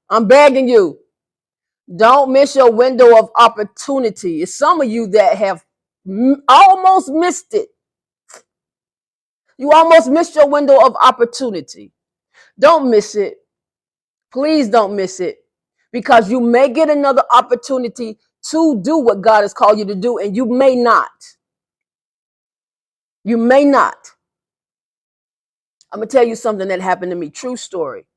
I'm begging you. Don't miss your window of opportunity. It's some of you that have almost missed it. You almost missed your window of opportunity. Don't miss it. Please don't miss it, because you may get another opportunity to do what God has called you to do, and you may not. You may not. I'm going to tell you something that happened to me. True story.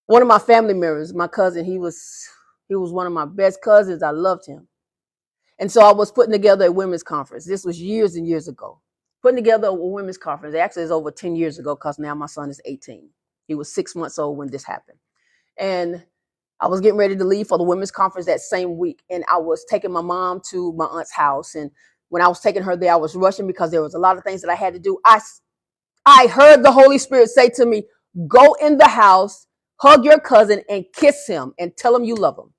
One of my family members, my cousin, he was one of my best cousins. I loved him. And so I was putting together a women's conference. This was years and years ago. Putting together a women's conference. Actually, it's over 10 years ago, because now my son is 18. He was 6 months old when this happened. And I was getting ready to leave for the women's conference that same week. And I was taking my mom to my aunt's house. And when I was taking her there, I was rushing because there was a lot of things that I had to do. I heard the Holy Spirit say to me, go in the house, hug your cousin, and kiss him and tell him you love him.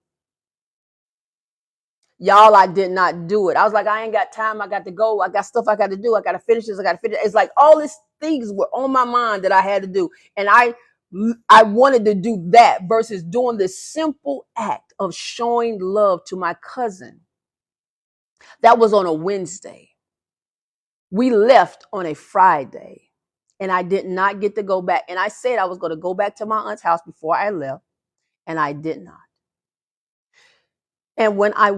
Y'all, I did not do it. I was like, I ain't got time. I got to go. I got stuff I got to do. I got to finish this. I got to finish. It's like all these things were on my mind that I had to do. And I wanted to do that versus doing this simple act of showing love to my cousin. That was on a Wednesday. We left on a Friday, and I did not get to go back. And I said I was going to go back to my aunt's house before I left, and I did not. And when I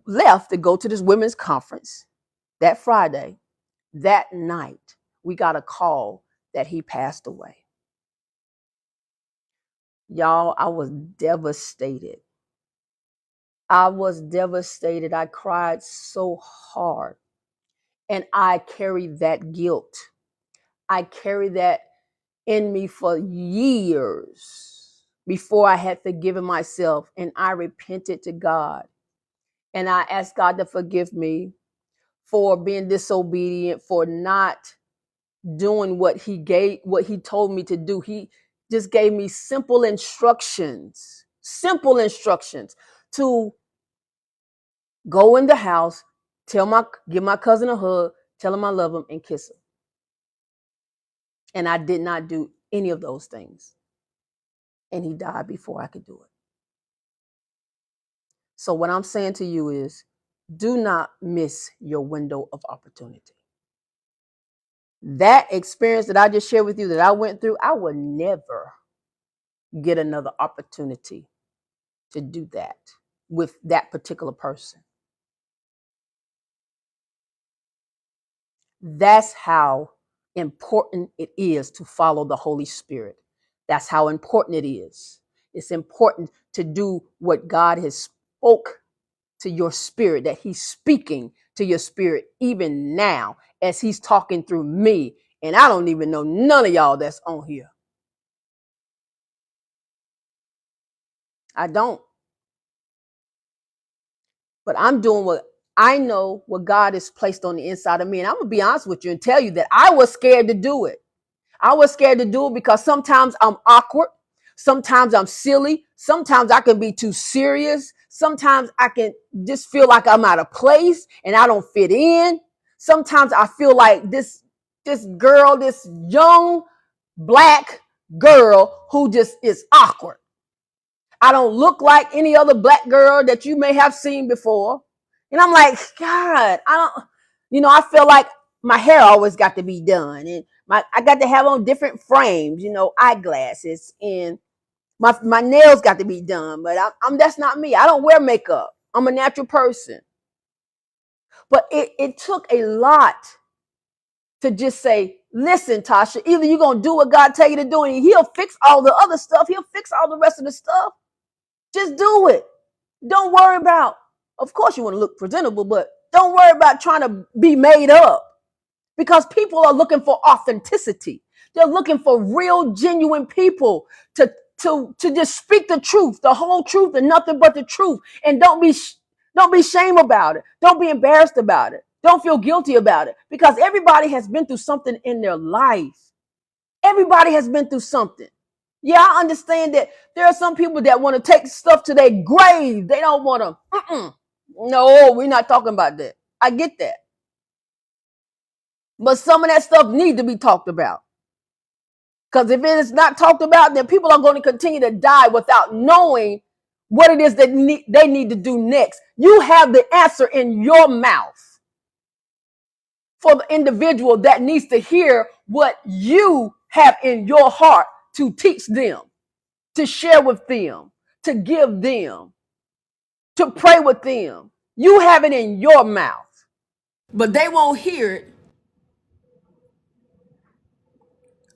left to go to this women's conference that Friday, that night, we got a call that he passed away. Y'all, I was devastated. I was devastated. I cried so hard. And I carried that guilt. I carried that in me for years before I had forgiven myself. And I repented to God. And I asked God to forgive me for being disobedient, for not doing what he told me to do. He just gave me simple instructions to go in the house, give my cousin a hug, tell him I love him, and kiss him. And I did not do any of those things. And he died before I could do it. So what I'm saying to you is, do not miss your window of opportunity. That experience that I just shared with you that I went through, I will never get another opportunity to do that with that particular person. That's how important it is to follow the Holy Spirit. That's how important it is. It's important to do what God has spoke to your spirit, that he's speaking to your spirit even now as he's talking through me. And I don't even know none of y'all that's on here. I don't. But I'm doing what I know, what God has placed on the inside of me. And I'm going to be honest with you and tell you that I was scared to do it. I was scared to do it because sometimes I'm awkward. Sometimes I'm silly. Sometimes I can be too serious. Sometimes I can just feel like I'm out of place and I don't fit in. Sometimes I feel like this girl, this young black girl who just is awkward. I don't look like any other black girl that you may have seen before. And I'm like, God, I feel like my hair always got to be done. And I got to have on different frames, eyeglasses, and my nails got to be done. But that's not me. I don't wear makeup. I'm a natural person. But it took a lot to just say, listen, Tasha, either you're going to do what God tell you to do, and he'll fix all the other stuff. He'll fix all the rest of the stuff. Just do it. Don't worry about, of course you want to look presentable, but don't worry about trying to be made up, because people are looking for authenticity. They're looking for real, genuine people to just speak the truth, the whole truth and nothing but the truth. And don't be shame about it. Don't be embarrassed about it. Don't feel guilty about it, because everybody has been through something in their life. Everybody has been through something. Yeah, I understand that there are some people that want to take stuff to their grave. They don't want to. No, we're not talking about that. I get that. But some of that stuff needs to be talked about. Because if it is not talked about, then people are going to continue to die without knowing what it is that they need to do next. You have the answer in your mouth for the individual that needs to hear what you have in your heart to teach them, to share with them, to give them, to pray with them. You have it in your mouth. But they won't hear it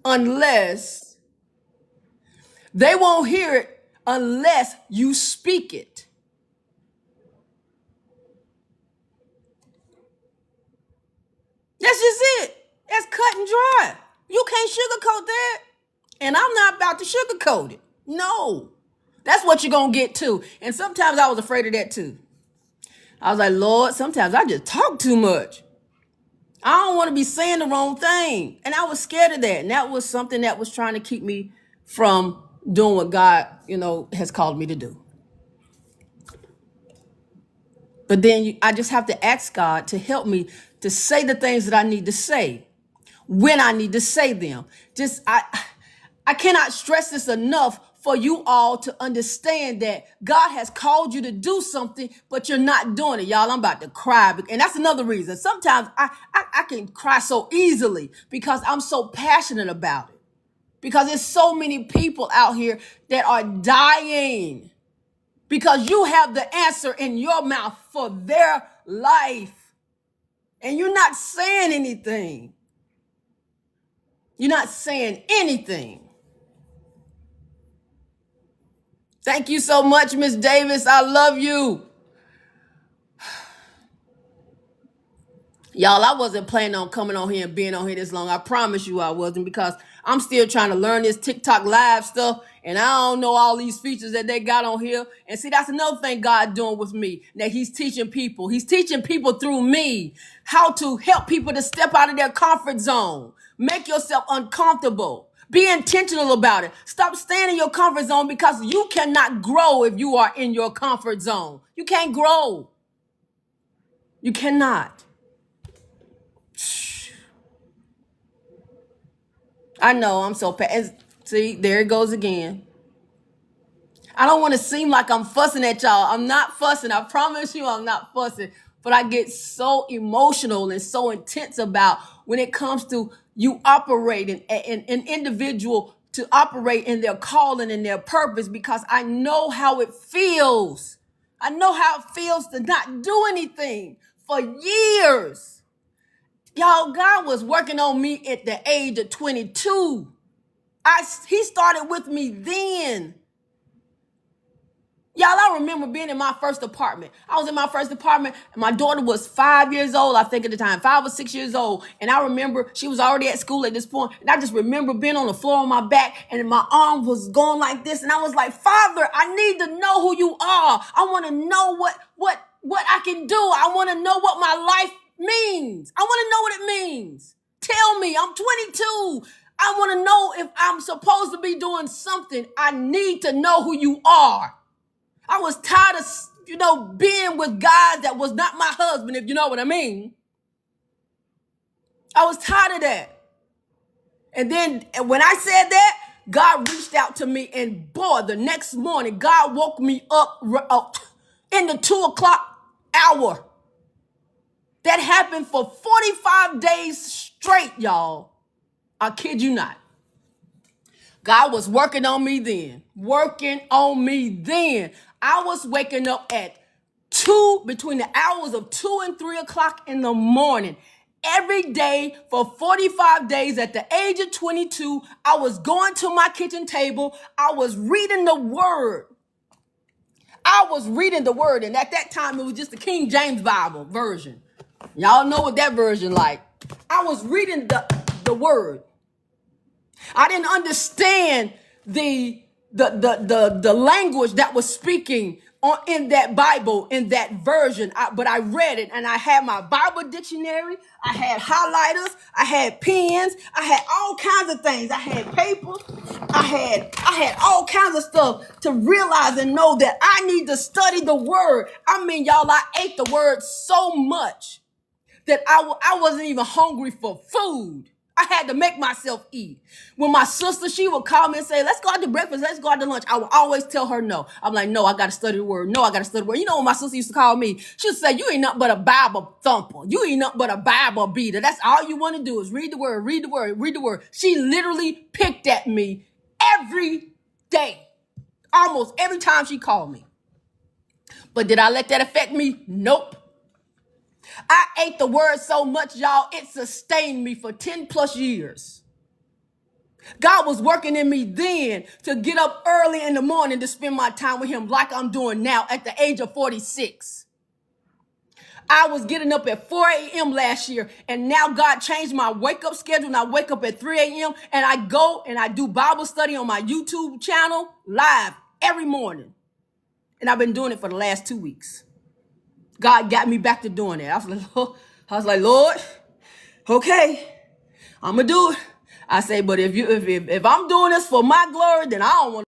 unless you speak it. That's just it. That's cut and dry. You can't sugarcoat that. And I'm not about to sugarcoat it. No. That's what you're going to get too. And sometimes I was afraid of that too. I was like, Lord, sometimes I just talk too much. I don't want to be saying the wrong thing. And I was scared of that. And that was something that was trying to keep me from doing what God, has called me to do. But then I just have to ask God to help me to say the things that I need to say when I need to say them. I cannot stress this enough for you all to understand that God has called you to do something, but you're not doing it. Y'all, I'm about to cry. And that's another reason. Sometimes I can cry so easily because I'm so passionate about it. Because there's so many people out here that are dying because you have the answer in your mouth for their life. And you're not saying anything. You're not saying anything. Thank you so much, Miss Davis. I love you. Y'all, I wasn't planning on coming on here and being on here this long. I promise you I wasn't, because I'm still trying to learn this TikTok live stuff. And I don't know all these features that they got on here. And see, that's another thing God doing with me, that he's teaching people. He's teaching people through me how to help people to step out of their comfort zone. Make yourself uncomfortable. Be intentional about it. Stop staying in your comfort zone, because you cannot grow if you are in your comfort zone. You can't grow. You cannot. I know I'm so see, there it goes again. I don't want to seem like I'm fussing at y'all. I'm not fussing. I promise you I'm not fussing. But I get so emotional and so intense about when it comes to you operating an individual to operate in their calling and their purpose, because I know how it feels. I know how it feels to not do anything for years. Y'all, God was working on me at the age of 22. He started with me then. Y'all, I remember being in my first apartment. I was in my first apartment, and my daughter was 5 years old, I think at the time, 5 or 6 years old. And I remember she was already at school at this point. And I just remember being on the floor on my back, and my arm was going like this. And I was like, Father, I need to know who you are. I want to know what I can do. I want to know what my life means. I want to know what it means. Tell me, I'm 22. I want to know if I'm supposed to be doing something. I need to know who you are. I was tired of, being with guys that was not my husband, if you know what I mean. I was tired of that. And then when I said that, God reached out to me, and boy, the next morning, God woke me up in the 2 o'clock hour. That happened for 45 days straight, y'all. I kid you not. God was working on me then. I was waking up at between the hours of 2 and 3 o'clock in the morning. Every day for 45 days at the age of 22, I was going to my kitchen table. I was reading the word. And at that time, it was just the King James Bible version. Y'all know what that version like. I was reading the word. I didn't understand the language that was speaking in that Bible, in that version, but I read it, and I had my Bible dictionary, I had highlighters, I had pens, I had all kinds of things. I had paper, I had all kinds of stuff to realize and know that I need to study the word. I mean, y'all, I ate the word so much that I wasn't even hungry for food. I had to make myself eat. When my sister, she would call me and say, let's go out to breakfast, let's go out to lunch. I would always tell her no. I'm like, no, I got to study the word. No, I got to study the word. You know what my sister used to call me? She would say, you ain't nothing but a Bible thumper. You ain't nothing but a Bible beater. That's all you want to do is read the word, read the word, read the word. She literally picked at me every day, almost every time she called me. But did I let that affect me? Nope. I ate the word so much, y'all, it sustained me for 10 plus years. God was working in me then to get up early in the morning to spend my time with him like I'm doing now at the age of 46. I was getting up at 4 a.m. last year, and now God changed my wake-up schedule, and I wake up at 3 a.m., and I go and I do Bible study on my YouTube channel live every morning. And I've been doing it for the last 2 weeks. God got me back to doing it. I was like, Lord, okay, I'm gonna do it. I say, but if I'm doing this for my glory, then I don't want